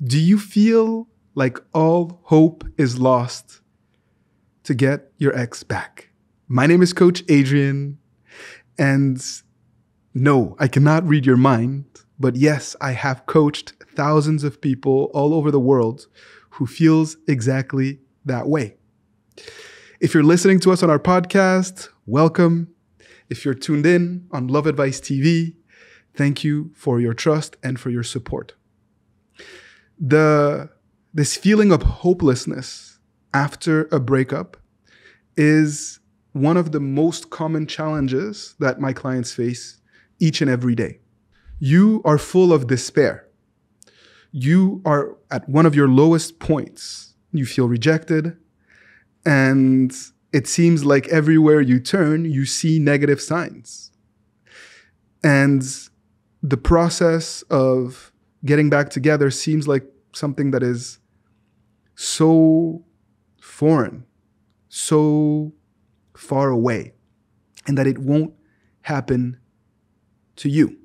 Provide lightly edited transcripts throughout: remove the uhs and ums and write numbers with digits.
Do you feel like all hope is lost to get your ex back? My name is Coach Adrian, and no, I cannot read your mind, but yes, I have coached thousands of people all over the world who feels exactly that way. If you're listening to us on our podcast, welcome. If you're tuned in on Love Advice TV, thank you for your trust and for your support. This feeling of hopelessness after a breakup is one of the most common challenges that my clients face each and every day. You are full of despair. You are at one of your lowest points. You feel rejected, and it seems like everywhere you turn, you see negative signs. And the process of getting back together seems like something that is so foreign, so far away, and that it won't happen to you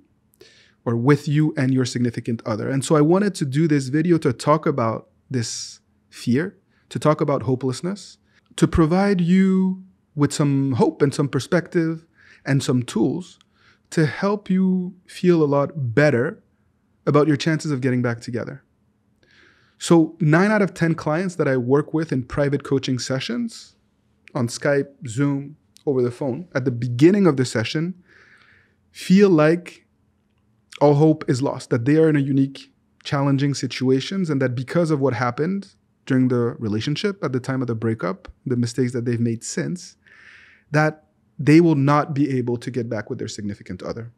or with you and your significant other. And so I wanted to do this video to talk about this fear, to talk about hopelessness, to provide you with some hope and some perspective and some tools to help you feel a lot better about your chances of getting back together. So 9 out of 10 clients that I work with in private coaching sessions on Skype, Zoom, over the phone, at the beginning of the session, feel like all hope is lost, that they are in a unique, challenging situations, and that because of what happened during the relationship at the time of the breakup, the mistakes that they've made since, that they will not be able to get back with their significant other.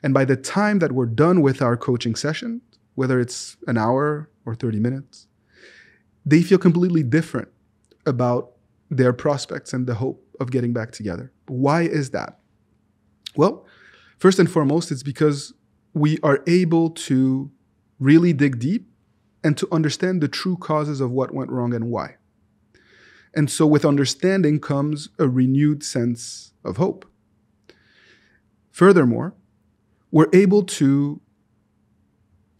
And by the time that we're done with our coaching session, whether it's an hour or 30 minutes, they feel completely different about their prospects and the hope of getting back together. Why is that? Well, first and foremost, it's because we are able to really dig deep and to understand the true causes of what went wrong and why. And so with understanding comes a renewed sense of hope. Furthermore, we're able to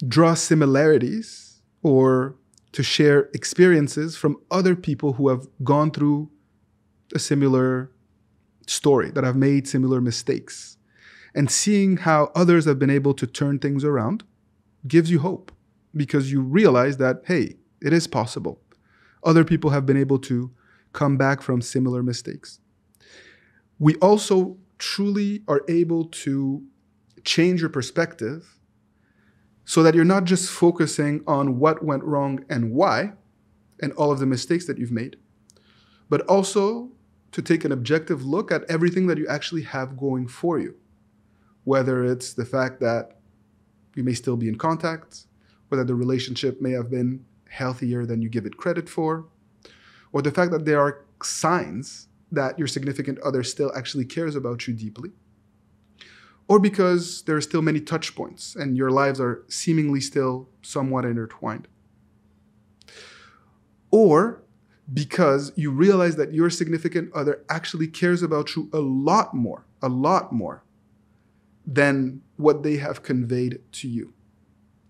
draw similarities or to share experiences from other people who have gone through a similar story, that have made similar mistakes. And seeing how others have been able to turn things around gives you hope, because you realize that, hey, it is possible. Other people have been able to come back from similar mistakes. We also truly are able to change your perspective so that you're not just focusing on what went wrong and why, and all of the mistakes that you've made, but also to take an objective look at everything that you actually have going for you. Whether it's the fact that you may still be in contact, or that the relationship may have been healthier than you give it credit for, or the fact that there are signs that your significant other still actually cares about you deeply, or because there are still many touch points and your lives are seemingly still somewhat intertwined, or because you realize that your significant other actually cares about you a lot more than what they have conveyed to you.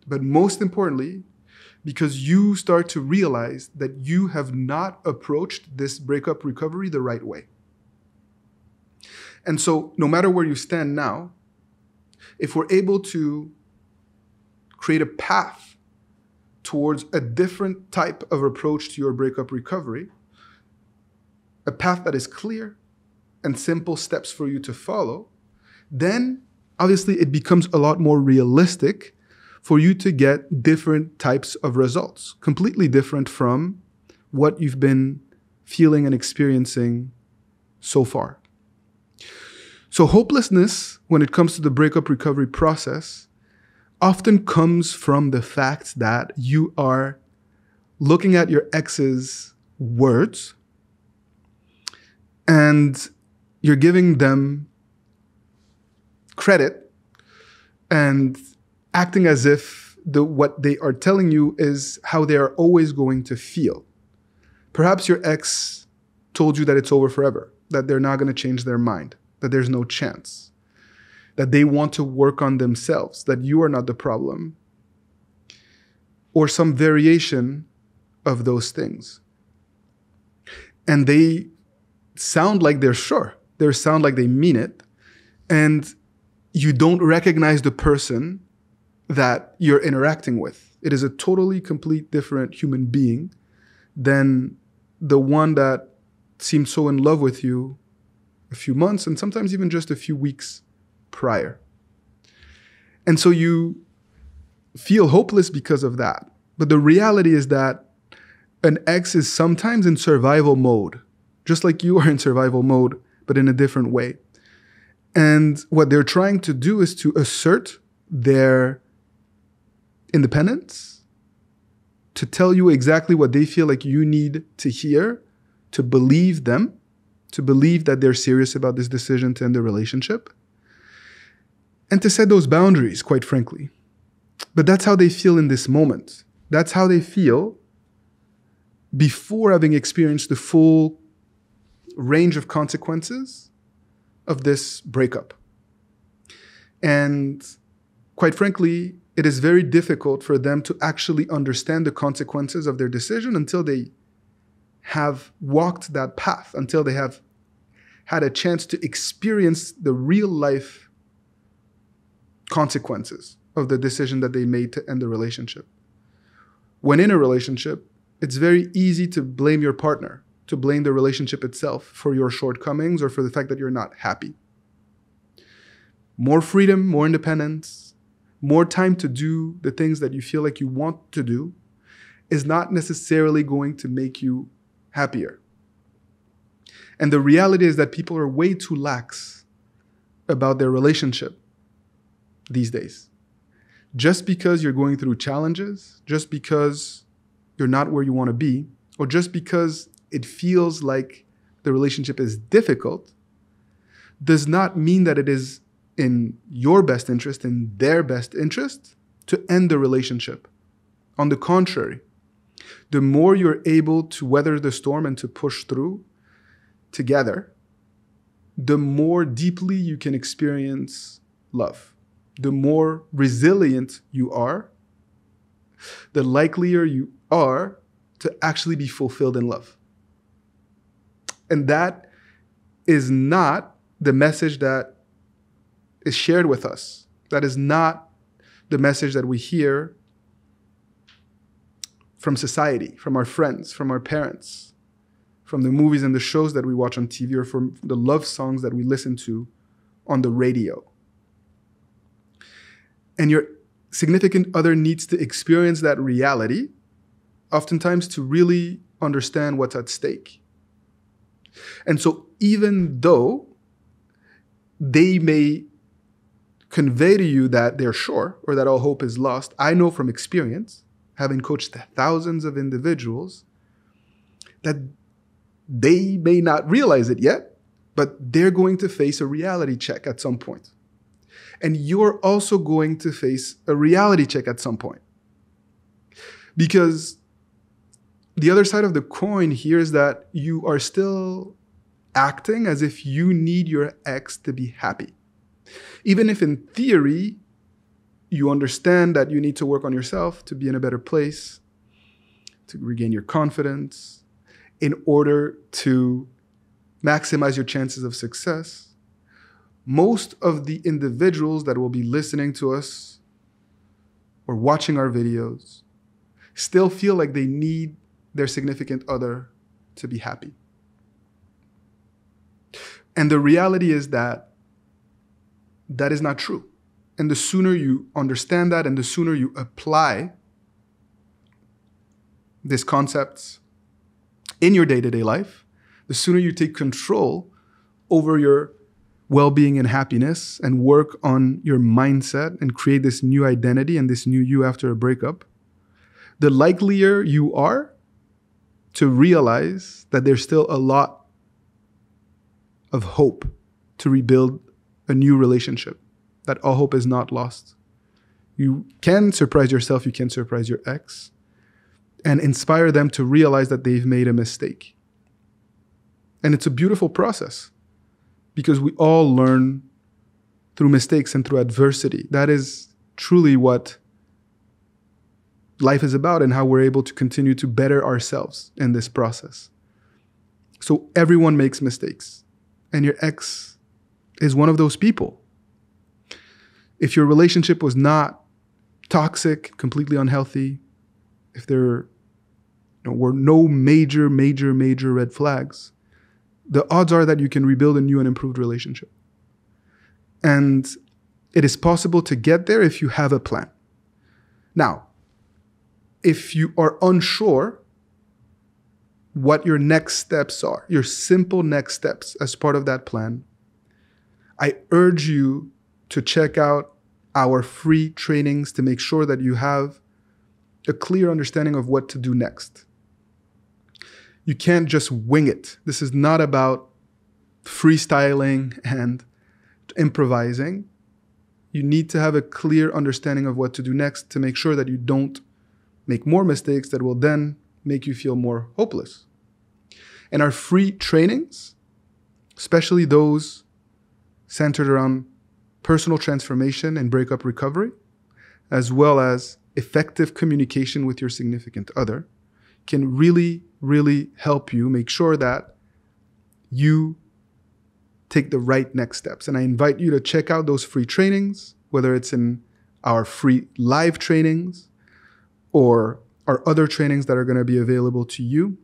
But most importantly, because you start to realize that you have not approached this breakup recovery the right way. And so no matter where you stand now, if we're able to create a path towards a different type of approach to your breakup recovery, a path that is clear and simple steps for you to follow, then obviously it becomes a lot more realistic for you to get different types of results, completely different from what you've been feeling and experiencing so far. So hopelessness, when it comes to the breakup recovery process, often comes from the fact that you are looking at your ex's words and you're giving them credit and acting as if what they are telling you is how they are always going to feel. Perhaps your ex told you that it's over forever, that they're not going to change their mind, that there's no chance, that they want to work on themselves, that you are not the problem. or some variation of those things. And they sound like they're sure. They sound like they mean it. And you don't recognize the person that you're interacting with. It is a totally complete different human being than the one that seemed so in love with you a few months and sometimes even just a few weeks prior. And so you feel hopeless because of that. But the reality is that an ex is sometimes in survival mode, just like you are in survival mode, but in a different way. And what they're trying to do is to assert their independence, to tell you exactly what they feel like you need to hear, to believe them, to believe that they're serious about this decision to end the relationship, and to set those boundaries, quite frankly. But that's how they feel in this moment. That's how they feel before having experienced the full range of consequences of this breakup. And quite frankly, it is very difficult for them to actually understand the consequences of their decision until they have walked that path, until they have had a chance to experience the real life consequences of the decision that they made to end the relationship. When in a relationship, it's very easy to blame your partner, to blame the relationship itself for your shortcomings or for the fact that you're not happy. More freedom, more independence, more time to do the things that you feel like you want to do is not necessarily going to make you happier. And the reality is that people are way too lax about their relationship these days. Just because you're going through challenges, just because you're not where you want to be, or just because it feels like the relationship is difficult, does not mean that it is in your best interest, in their best interest, to end the relationship. On the contrary, the more you're able to weather the storm and to push through together, the more deeply you can experience love. The more resilient you are, the likelier you are to actually be fulfilled in love. And that is not the message that is shared with us. That is not the message that we hear from society, from our friends, from our parents, from the movies and the shows that we watch on TV, or from the love songs that we listen to on the radio. And your significant other needs to experience that reality, oftentimes to really understand what's at stake. And so even though they may convey to you that they're sure or that all hope is lost, I know from experience, having coached thousands of individuals, that they may not realize it yet, but they're going to face a reality check at some point. And you're also going to face a reality check at some point. Because the other side of the coin here is that you are still acting as if you need your ex to be happy. Even if in theory, you understand that you need to work on yourself to be in a better place, to regain your confidence, in order to maximize your chances of success. Most of the individuals that will be listening to us or watching our videos still feel like they need their significant other to be happy. And the reality is that that is not true. And the sooner you understand that and the sooner you apply these concepts in your day-to-day life, the sooner you take control over your well-being and happiness and work on your mindset and create this new identity and this new you after a breakup, the likelier you are to realize that there's still a lot of hope to rebuild a new relationship, that all hope is not lost. You can surprise yourself, you can surprise your ex, and inspire them to realize that they've made a mistake. And it's a beautiful process because we all learn through mistakes and through adversity. That is truly what life is about and how we're able to continue to better ourselves in this process. So everyone makes mistakes, and your ex is one of those people. If your relationship was not toxic, completely unhealthy, if there were no major red flags, the odds are that you can rebuild a new and improved relationship. And it is possible to get there if you have a plan. Now, if you are unsure what your next steps are, your simple next steps as part of that plan, I urge you to check out our free trainings to make sure that you have a clear understanding of what to do next. You can't just wing it. This is not about freestyling and improvising. You need to have a clear understanding of what to do next to make sure that you don't make more mistakes that will then make you feel more hopeless. And our free trainings, especially those centered around personal transformation and breakup recovery, as well as effective communication with your significant other, can really help you make sure that you take the right next steps. And I invite you to check out those free trainings, whether it's in our free live trainings or our other trainings that are going to be available to you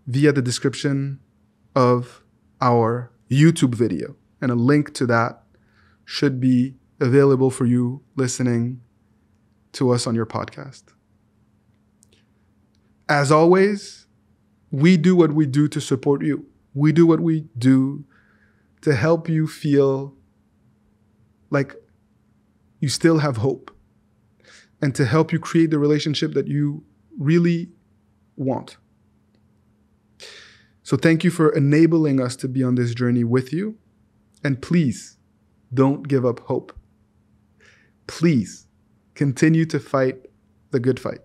via the description of our YouTube video. And a link to that should be available for you listening to us on your podcast. As always, we do what we do to support you. We do what we do to help you feel like you still have hope and to help you create the relationship that you really want. So thank you for enabling us to be on this journey with you. And please don't give up hope. Please continue to fight the good fight.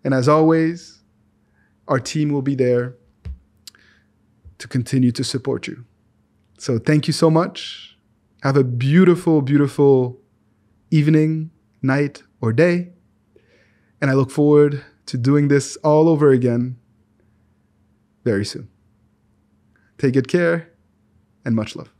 And as always, our team will be there to continue to support you. So thank you so much. Have a beautiful evening, night, or day. And I look forward to doing this all over again very soon. Take good care and much love.